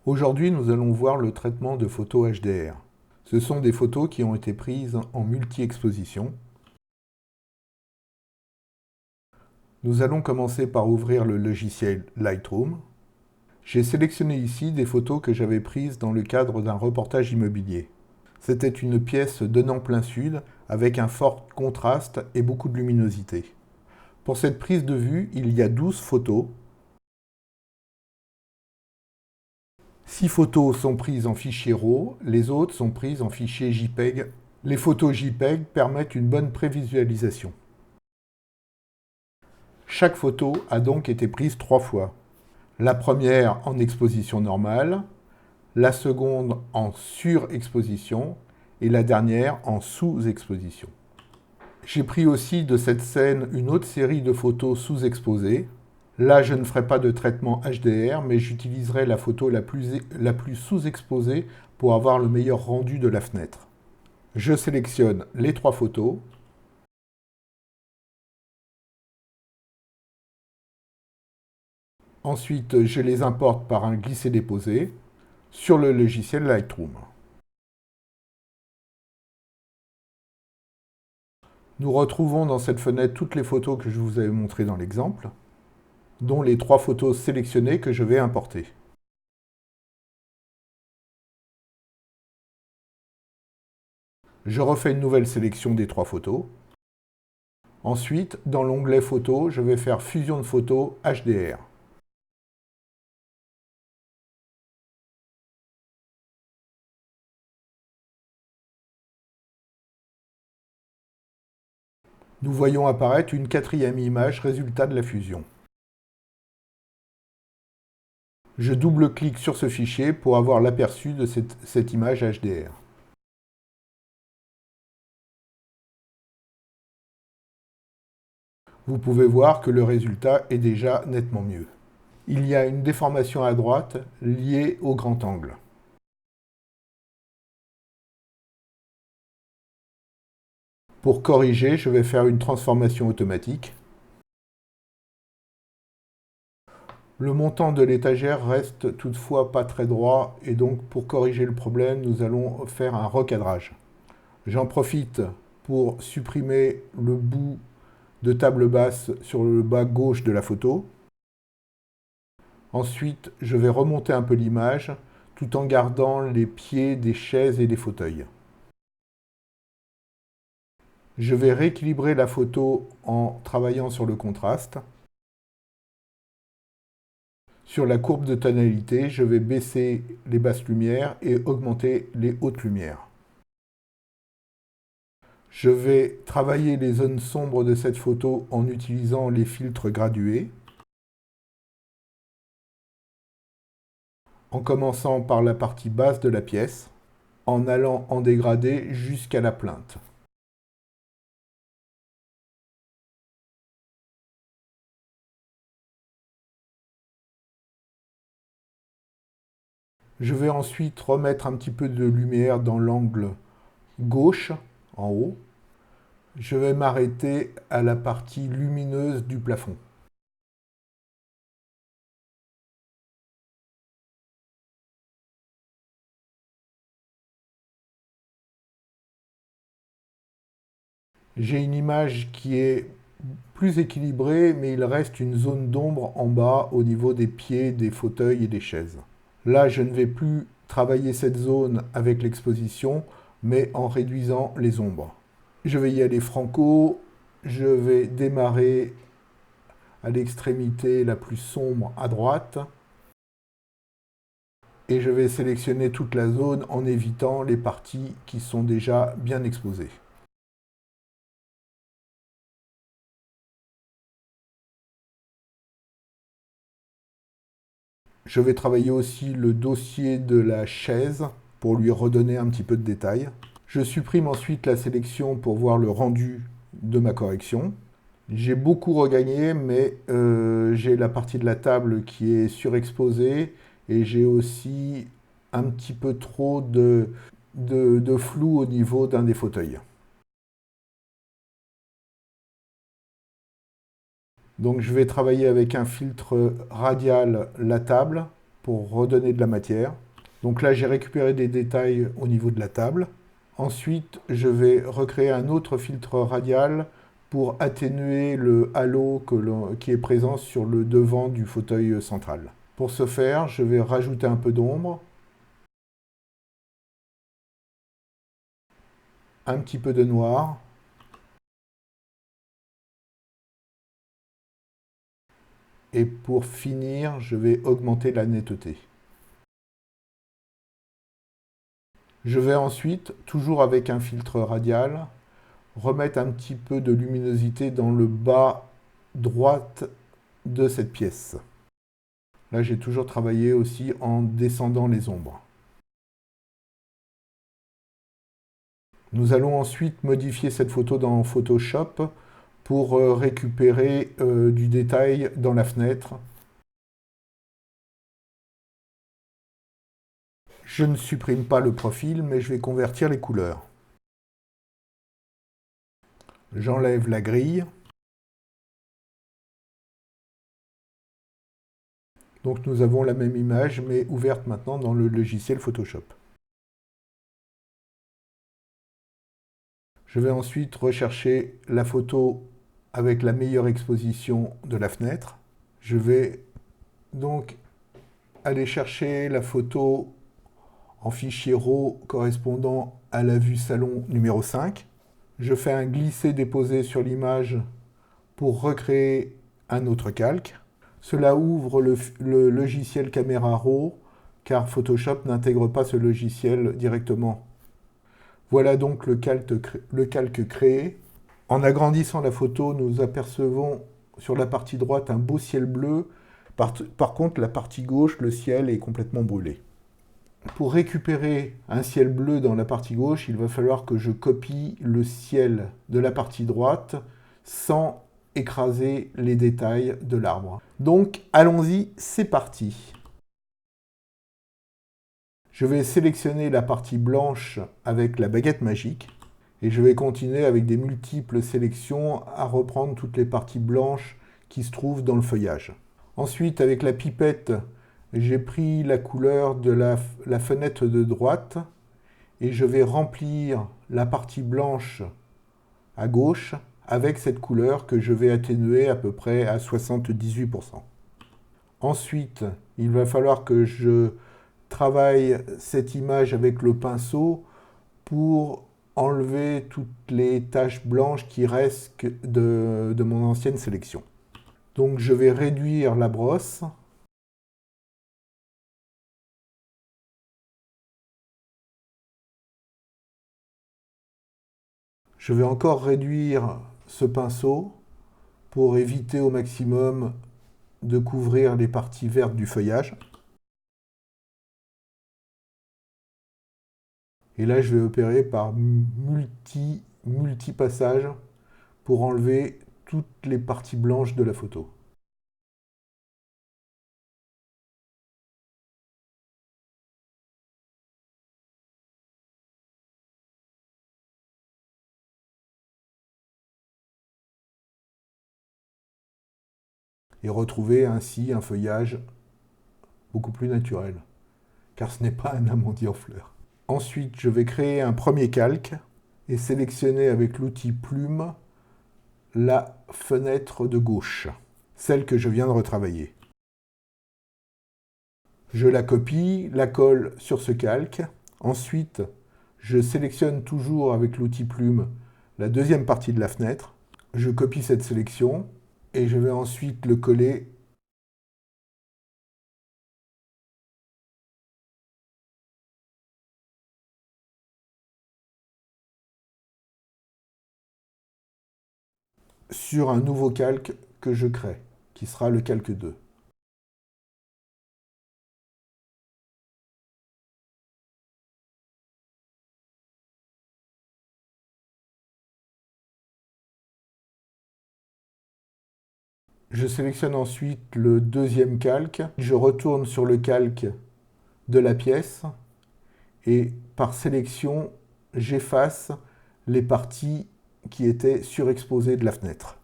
Aujourd'hui, nous allons voir le traitement de photos HDR. Ce sont des photos qui ont été prises en multi-exposition. Nous allons commencer par ouvrir le logiciel Lightroom. J'ai sélectionné ici des photos que j'avais prises dans le cadre d'un reportage immobilier. C'était une pièce donnant plein sud avec un fort contraste et beaucoup de luminosité. Pour cette prise de vue, il y a 12 photos. 6 photos sont prises en fichier RAW, les autres sont prises en fichier JPEG. Les photos JPEG permettent une bonne prévisualisation. Chaque photo a donc été prise 3 fois. La première en exposition normale, la seconde en surexposition et la dernière en sous-exposition. J'ai pris aussi de cette scène une autre série de photos sous-exposées. Là, je ne ferai pas de traitement HDR, mais j'utiliserai la photo la plus sous-exposée pour avoir le meilleur rendu de la fenêtre. Je sélectionne les 3 photos. Ensuite, je les importe par un glisser-déposer sur le logiciel Lightroom. Nous retrouvons dans cette fenêtre toutes les photos que je vous avais montrées dans l'exemple, dont les 3 photos sélectionnées que je vais importer. Je refais une nouvelle sélection des 3 photos. Ensuite, dans l'onglet Photos, je vais faire Fusion de photos HDR. Nous voyons apparaître une 4e image résultat de la fusion. Je double-clique sur ce fichier pour avoir l'aperçu de cette image HDR. Vous pouvez voir que le résultat est déjà nettement mieux. Il y a une déformation à droite liée au grand angle. Pour corriger, je vais faire une transformation automatique. Le montant de l'étagère reste toutefois pas très droit et donc pour corriger le problème, nous allons faire un recadrage. J'en profite pour supprimer le bout de table basse sur le bas gauche de la photo. Ensuite, je vais remonter un peu l'image tout en gardant les pieds des chaises et des fauteuils. Je vais rééquilibrer la photo en travaillant sur le contraste. Sur la courbe de tonalité, je vais baisser les basses lumières et augmenter les hautes lumières. Je vais travailler les zones sombres de cette photo en utilisant les filtres gradués, en commençant par la partie basse de la pièce, en allant en dégradé jusqu'à la plinthe. Je vais ensuite remettre un petit peu de lumière dans l'angle gauche, en haut. Je vais m'arrêter à la partie lumineuse du plafond. J'ai une image qui est plus équilibrée, mais il reste une zone d'ombre en bas au niveau des pieds, des fauteuils et des chaises. Là, je ne vais plus travailler cette zone avec l'exposition, mais en réduisant les ombres. Je vais y aller franco, je vais démarrer à l'extrémité la plus sombre à droite, et je vais sélectionner toute la zone en évitant les parties qui sont déjà bien exposées. Je vais travailler aussi le dossier de la chaise pour lui redonner un petit peu de détail. Je supprime ensuite la sélection pour voir le rendu de ma correction. J'ai beaucoup regagné, mais j'ai la partie de la table qui est surexposée et j'ai aussi un petit peu trop de flou au niveau d'un des fauteuils. Donc je vais travailler avec un filtre radial la table pour redonner de la matière. Donc là, j'ai récupéré des détails au niveau de la table. Ensuite, je vais recréer un autre filtre radial pour atténuer le halo qui est présent sur le devant du fauteuil central. Pour ce faire, je vais rajouter un peu d'ombre, un petit peu de noir, et pour finir, je vais augmenter la netteté. Je vais ensuite, toujours avec un filtre radial, remettre un petit peu de luminosité dans le bas droite de cette pièce. Là, j'ai toujours travaillé aussi en descendant les ombres. Nous allons ensuite modifier cette photo dans Photoshop pour récupérer du détail dans la fenêtre. Je ne supprime pas le profil, mais je vais convertir les couleurs. J'enlève la grille. Donc nous avons la même image, mais ouverte maintenant dans le logiciel Photoshop. Je vais ensuite rechercher la photo avec la meilleure exposition de la fenêtre. Je vais donc aller chercher la photo en fichier RAW correspondant à la vue salon numéro 5. Je fais un glisser-déposer sur l'image pour recréer un autre calque. Cela ouvre le logiciel Camera Raw, car Photoshop n'intègre pas ce logiciel directement. Voilà donc le calque créé. En agrandissant la photo, nous apercevons sur la partie droite un beau ciel bleu. Par contre, la partie gauche, le ciel est complètement brûlé. Pour récupérer un ciel bleu dans la partie gauche, il va falloir que je copie le ciel de la partie droite sans écraser les détails de l'arbre. Donc, allons-y, c'est parti. Je vais sélectionner la partie blanche avec la baguette magique et je vais continuer avec des multiples sélections à reprendre toutes les parties blanches qui se trouvent dans le feuillage. Ensuite, avec la pipette, j'ai pris la couleur de la fenêtre de droite et je vais remplir la partie blanche à gauche avec cette couleur que je vais atténuer à peu près à 78%. Ensuite, il va falloir que je travaille cette image avec le pinceau pour enlever toutes les taches blanches qui restent de mon ancienne sélection. Donc je vais réduire la brosse. Je vais encore réduire ce pinceau pour éviter au maximum de couvrir les parties vertes du feuillage. Et là, je vais opérer par multi-passages pour enlever toutes les parties blanches de la photo. Et retrouver ainsi un feuillage beaucoup plus naturel, car ce n'est pas un amandier en fleurs. Ensuite, je vais créer un premier calque et sélectionner avec l'outil plume la fenêtre de gauche, celle que je viens de retravailler. Je la copie, la colle sur ce calque. Ensuite, je sélectionne toujours avec l'outil plume la deuxième partie de la fenêtre. Je copie cette sélection et je vais ensuite le coller sur un nouveau calque que je crée, qui sera le calque 2. Je sélectionne ensuite le deuxième calque. Je retourne sur le calque de la pièce et par sélection, j'efface les parties qui étaient surexposées de la fenêtre.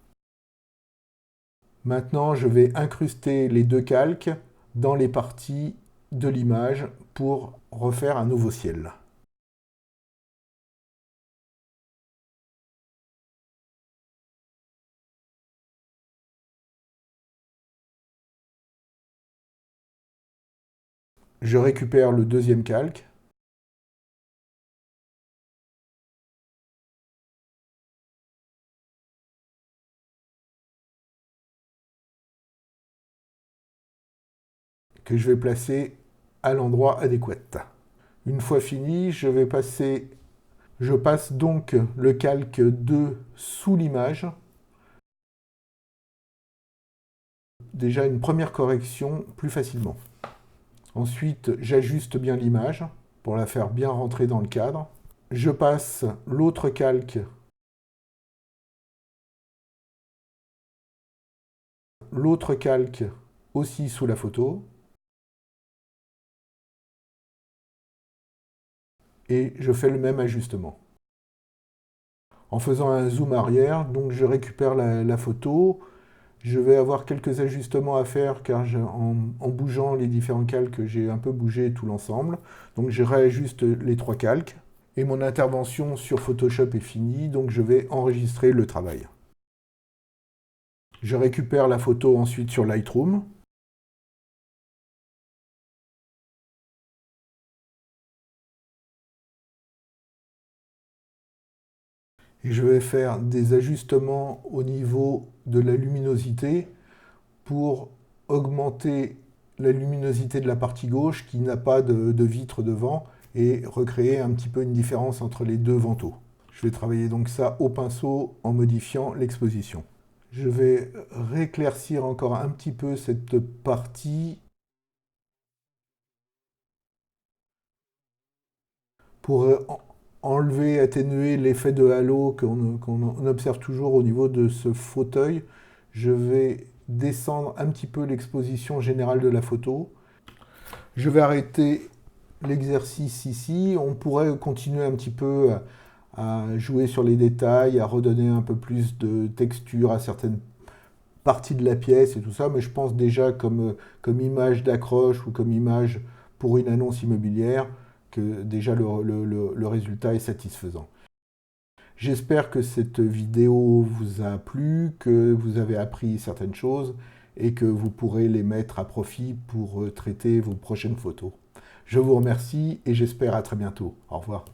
Maintenant, je vais incruster les deux calques dans les parties de l'image pour refaire un nouveau ciel. Je récupère le deuxième calque. Que je vais placer à l'endroit adéquat. Une fois fini, je passe donc le calque 2 sous l'image. Déjà une première correction plus facilement. Ensuite, j'ajuste bien l'image pour la faire bien rentrer dans le cadre. Je passe l'autre calque aussi sous la photo. Et je fais le même ajustement. En faisant un zoom arrière, donc je récupère la photo. Je vais avoir quelques ajustements à faire car en bougeant les différents calques, j'ai un peu bougé tout l'ensemble. Donc je réajuste les 3 calques. Et mon intervention sur Photoshop est finie, donc je vais enregistrer le travail. Je récupère la photo ensuite sur Lightroom. Et je vais faire des ajustements au niveau de la luminosité pour augmenter la luminosité de la partie gauche qui n'a pas de vitre devant et recréer un petit peu une différence entre les deux vantaux. Je vais travailler donc ça au pinceau en modifiant l'exposition. Je vais rééclaircir encore un petit peu cette partie pour enlever, atténuer l'effet de halo qu'on observe toujours au niveau de ce fauteuil. Je vais descendre un petit peu l'exposition générale de la photo. Je vais arrêter l'exercice ici. On pourrait continuer un petit peu à jouer sur les détails, à redonner un peu plus de texture à certaines parties de la pièce et tout ça, mais je pense déjà comme image d'accroche ou comme image pour une annonce immobilière que déjà le résultat est satisfaisant. J'espère que cette vidéo vous a plu, que vous avez appris certaines choses et que vous pourrez les mettre à profit pour traiter vos prochaines photos. Je vous remercie et j'espère à très bientôt. Au revoir.